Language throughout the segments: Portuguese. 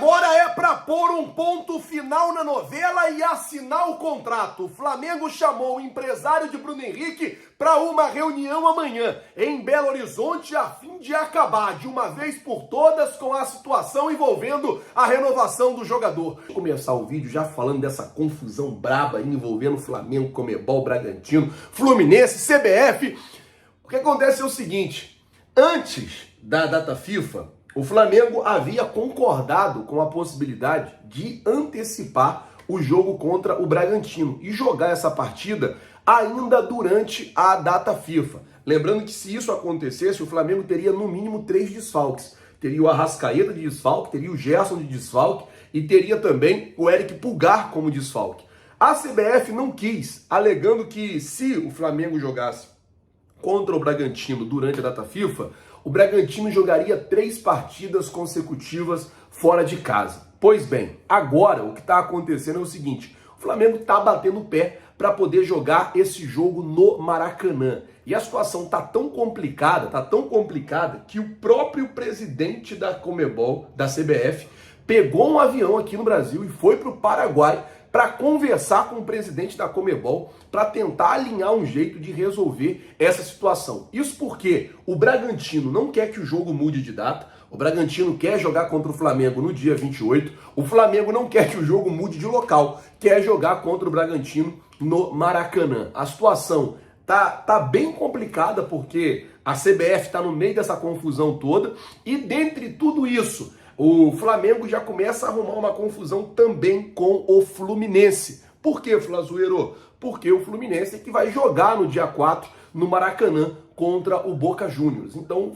agora é para pôr um ponto final na novela e assinar o contrato. O Flamengo chamou o empresário de Bruno Henrique para uma reunião amanhã em Belo Horizonte a fim de acabar de uma vez por todas com a situação envolvendo a renovação do jogador. Vou começar o vídeo já falando dessa confusão braba envolvendo Flamengo, Conmebol, Bragantino, Fluminense, CBF. O que acontece é o seguinte, antes da data FIFA, o Flamengo havia concordado com a possibilidade de antecipar o jogo contra o Bragantino e jogar essa partida ainda durante a data FIFA. Lembrando que se isso acontecesse, o Flamengo teria no mínimo 3 desfalques. Teria o Arrascaeta de desfalque, teria o Gerson de desfalque e teria também o Eric Pulgar como desfalque. A CBF não quis, alegando que se o Flamengo jogasse contra o Bragantino durante a data FIFA, o Bragantino jogaria 3 partidas consecutivas fora de casa. Pois bem, agora o que está acontecendo é o seguinte, o Flamengo está batendo o pé para poder jogar esse jogo no Maracanã. E a situação está tão complicada que o próprio presidente da Conmebol, da CBF, pegou um avião aqui no Brasil e foi para o Paraguai para conversar com o presidente da Conmebol para tentar alinhar um jeito de resolver essa situação. Isso porque o Bragantino não quer que o jogo mude de data, o Bragantino quer jogar contra o Flamengo no dia 28, o Flamengo não quer que o jogo mude de local, quer jogar contra o Bragantino no Maracanã. A situação tá bem complicada porque a CBF está no meio dessa confusão toda e dentre tudo isso, o Flamengo já começa a arrumar uma confusão também com o Fluminense. Por quê, Flazueiro? Porque o Fluminense é que vai jogar no dia 4 no Maracanã contra o Boca Juniors. Então o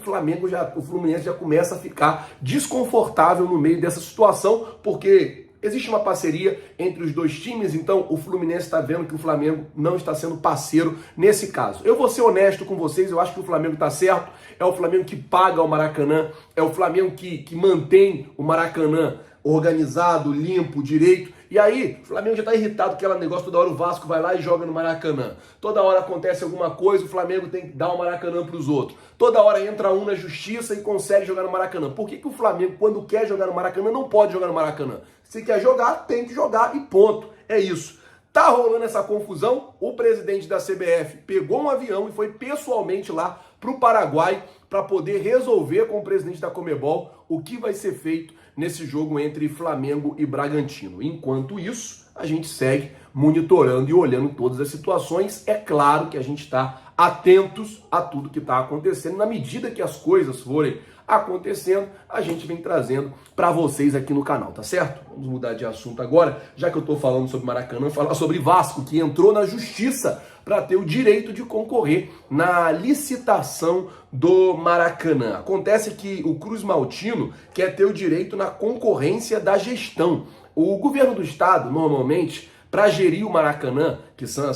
Fluminense já começa a ficar desconfortável no meio dessa situação, porque existe uma parceria entre os dois times, então o Fluminense está vendo que o Flamengo não está sendo parceiro nesse caso. Eu vou ser honesto com vocês, eu acho que o Flamengo está certo, é o Flamengo que paga o Maracanã, é o Flamengo que mantém o Maracanã organizado, limpo, direito. E aí, o Flamengo já tá irritado com aquele negócio, toda hora o Vasco vai lá e joga no Maracanã. Toda hora acontece alguma coisa, o Flamengo tem que dar o Maracanã pros outros. Toda hora entra um na justiça e consegue jogar no Maracanã. Por que o Flamengo, quando quer jogar no Maracanã, não pode jogar no Maracanã? Se quer jogar, tem que jogar e ponto. É isso. Tá rolando essa confusão, o presidente da CBF pegou um avião e foi pessoalmente lá pro Paraguai para poder resolver com o presidente da Conmebol o que vai ser feito nesse jogo entre Flamengo e Bragantino. Enquanto isso, a gente segue monitorando e olhando todas as situações. É claro que a gente está atentos a tudo que está acontecendo. Na medida que as coisas forem acontecendo, a gente vem trazendo para vocês aqui no canal, tá certo? Vamos mudar de assunto agora, já que eu estou falando sobre Maracanã, falar sobre Vasco, que entrou na justiça para ter o direito de concorrer na licitação do Maracanã. Acontece que o Cruz Maltino quer ter o direito na concorrência da gestão. O governo do estado, normalmente, para gerir o Maracanã, que são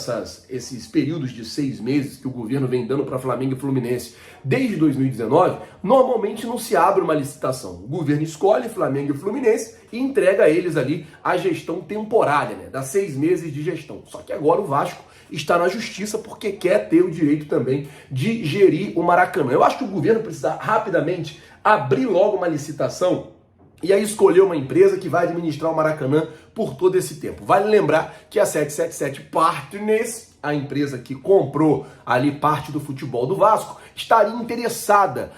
esses períodos de 6 meses que o governo vem dando para Flamengo e Fluminense desde 2019, normalmente não se abre uma licitação. O governo escolhe Flamengo e Fluminense e entrega a eles ali a gestão temporária, né? Dá 6 meses de gestão. Só que agora o Vasco está na justiça porque quer ter o direito também de gerir o Maracanã. Eu acho que o governo precisa rapidamente abrir logo uma licitação e aí escolher uma empresa que vai administrar o Maracanã por todo esse tempo. Vale lembrar que a 777 Partners, a empresa que comprou ali parte do futebol do Vasco, estaria interessada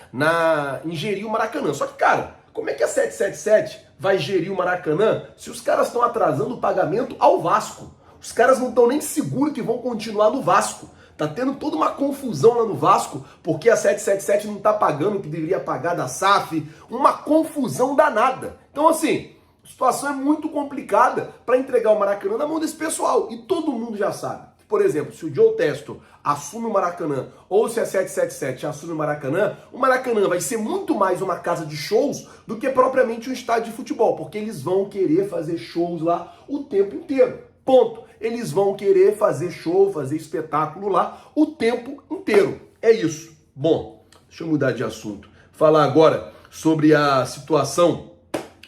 em gerir o Maracanã. Só que, cara, como é que a 777 vai gerir o Maracanã se os caras estão atrasando o pagamento ao Vasco? Os caras não estão nem seguros que vão continuar no Vasco. Tá tendo toda uma confusão lá no Vasco, porque a 777 não tá pagando o que deveria pagar da SAF, uma confusão danada. Então, assim, a situação é muito complicada para entregar o Maracanã na mão desse pessoal. E todo mundo já sabe. Por exemplo, se o Joe Testo assume o Maracanã, ou se a 777 assume o Maracanã vai ser muito mais uma casa de shows do que propriamente um estádio de futebol, porque eles vão querer fazer shows lá o tempo inteiro. Ponto. Eles vão querer fazer show, fazer espetáculo lá o tempo inteiro. É isso. Bom, deixa eu mudar de assunto. Falar agora sobre a situação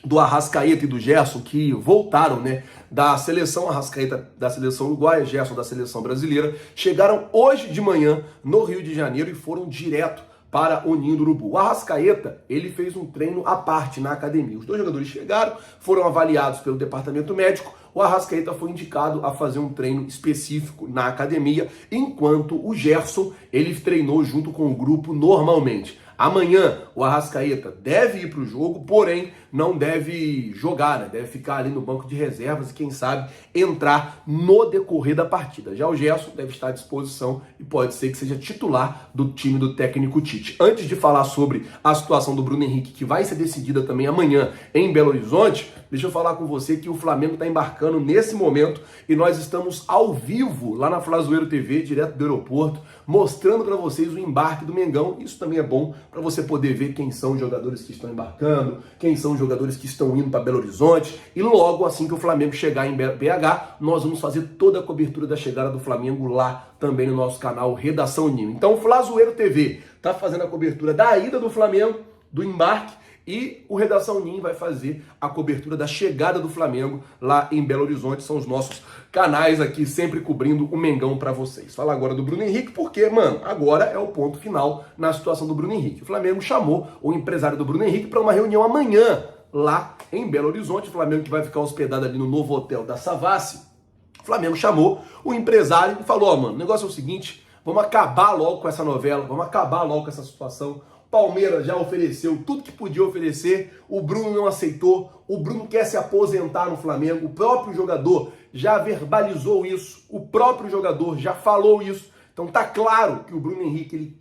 do Arrascaeta e do Gerson, que voltaram, né, da seleção. Arrascaeta da seleção uruguaia, Gerson da seleção brasileira, chegaram hoje de manhã no Rio de Janeiro e foram direto para o Ninho do Urubu. O Arrascaeta, ele fez um treino à parte na academia. Os dois jogadores chegaram, foram avaliados pelo departamento médico. O Arrascaeta foi indicado a fazer um treino específico na academia, enquanto o Gerson, ele treinou junto com o grupo normalmente. Amanhã, o Arrascaeta deve ir para o jogo, porém não deve jogar, né? Deve ficar ali no banco de reservas e, quem sabe, entrar no decorrer da partida. Já o Gerson deve estar à disposição e pode ser que seja titular do time do técnico Tite. Antes de falar sobre a situação do Bruno Henrique, que vai ser decidida também amanhã em Belo Horizonte, deixa eu falar com você que o Flamengo está embarcando nesse momento e nós estamos ao vivo lá na Flazoeiro TV, direto do aeroporto, mostrando para vocês o embarque do Mengão. Isso também é bom para você poder ver quem são os jogadores que estão embarcando, quem são os jogadores que estão indo para Belo Horizonte, e logo assim que o Flamengo chegar em BH, nós vamos fazer toda a cobertura da chegada do Flamengo lá também no nosso canal Redação Ninho. Então o Flazoeiro TV está fazendo a cobertura da ida do Flamengo, do embarque, e o Redação Ninho vai fazer a cobertura da chegada do Flamengo lá em Belo Horizonte. São os nossos canais aqui, sempre cobrindo o Mengão para vocês. Fala agora do Bruno Henrique, porque, mano, agora é o ponto final na situação do Bruno Henrique. O Flamengo chamou o empresário do Bruno Henrique para uma reunião amanhã lá em Belo Horizonte. O Flamengo que vai ficar hospedado ali no novo hotel da Savassi. O Flamengo chamou o empresário e falou, ó, mano, o negócio é o seguinte, vamos acabar logo com essa novela, vamos acabar logo com essa situação. Palmeiras já ofereceu tudo que podia oferecer, o Bruno não aceitou, o Bruno quer se aposentar no Flamengo, o próprio jogador já verbalizou isso, o próprio jogador já falou isso, então tá claro que o Bruno Henrique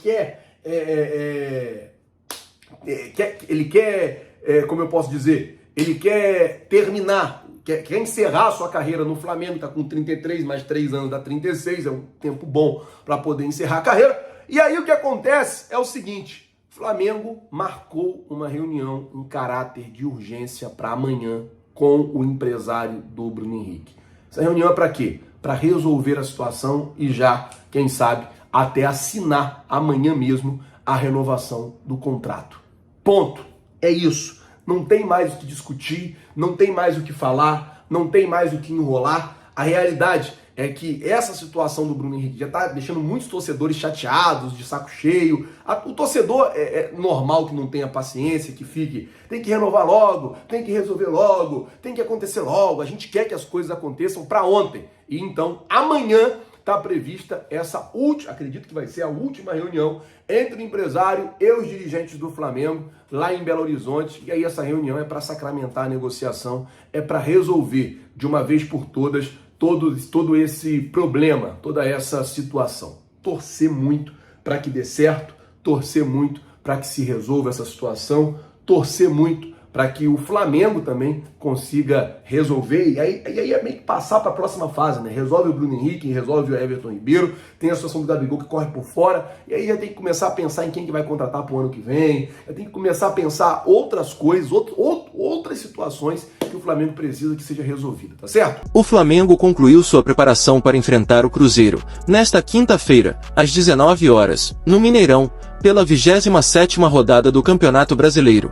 ele quer, como eu posso dizer, ele quer terminar, quer encerrar a sua carreira no Flamengo, tá com 33, mais 3 anos dá 36, é um tempo bom para poder encerrar a carreira, e aí o que acontece é o seguinte, Flamengo marcou uma reunião em caráter de urgência para amanhã com o empresário do Bruno Henrique. Essa reunião é para quê? Para resolver a situação e já, quem sabe, até assinar amanhã mesmo a renovação do contrato. Ponto. É isso. Não tem mais o que discutir, não tem mais o que falar, não tem mais o que enrolar. A realidade é que essa situação do Bruno Henrique já está deixando muitos torcedores chateados, de saco cheio. O torcedor é normal que não tenha paciência, que fique, tem que renovar logo, tem que resolver logo, tem que acontecer logo. A gente quer que as coisas aconteçam para ontem. E então, amanhã está prevista essa última, acredito que vai ser a última reunião entre o empresário e os dirigentes do Flamengo lá em Belo Horizonte. E aí essa reunião é para sacramentar a negociação, é para resolver de uma vez por todas todo esse problema, toda essa situação. Torcer muito para que dê certo, torcer muito para que se resolva essa situação, torcer muito para que o Flamengo também consiga resolver, e aí é meio que passar para a próxima fase, né? Resolve o Bruno Henrique, resolve o Everton Ribeiro, tem a situação do Gabigol que corre por fora, e aí já tem que começar a pensar em quem que vai contratar para o ano que vem, já tem que começar a pensar outras coisas, outras situações que o Flamengo precisa que seja resolvida, tá certo? O Flamengo concluiu sua preparação para enfrentar o Cruzeiro, nesta quinta-feira, às 19 horas, no Mineirão, pela 27ª rodada do Campeonato Brasileiro.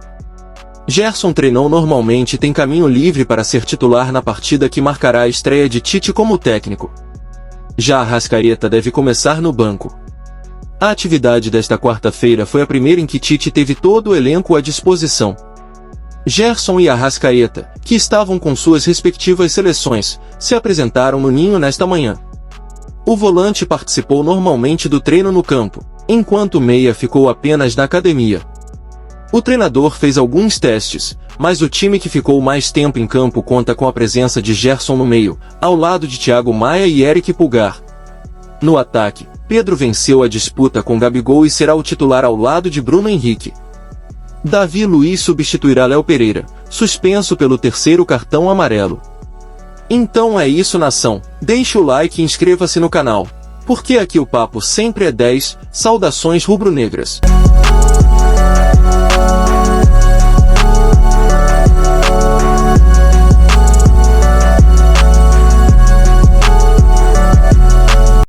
Gerson treinou normalmente e tem caminho livre para ser titular na partida que marcará a estreia de Tite como técnico. Já Arrascaeta deve começar no banco. A atividade desta quarta-feira foi a primeira em que Tite teve todo o elenco à disposição. Gerson e Arrascaeta, que estavam com suas respectivas seleções, se apresentaram no Ninho nesta manhã. O volante participou normalmente do treino no campo, enquanto o meia ficou apenas na academia. O treinador fez alguns testes, mas o time que ficou mais tempo em campo conta com a presença de Gerson no meio, ao lado de Thiago Maia e Eric Pulgar. No ataque, Pedro venceu a disputa com Gabigol e será o titular ao lado de Bruno Henrique. Davi Luiz substituirá Léo Pereira, suspenso pelo terceiro cartão amarelo. Então é isso, nação, deixe o like e inscreva-se no canal, porque aqui o papo sempre é 10, saudações rubro-negras.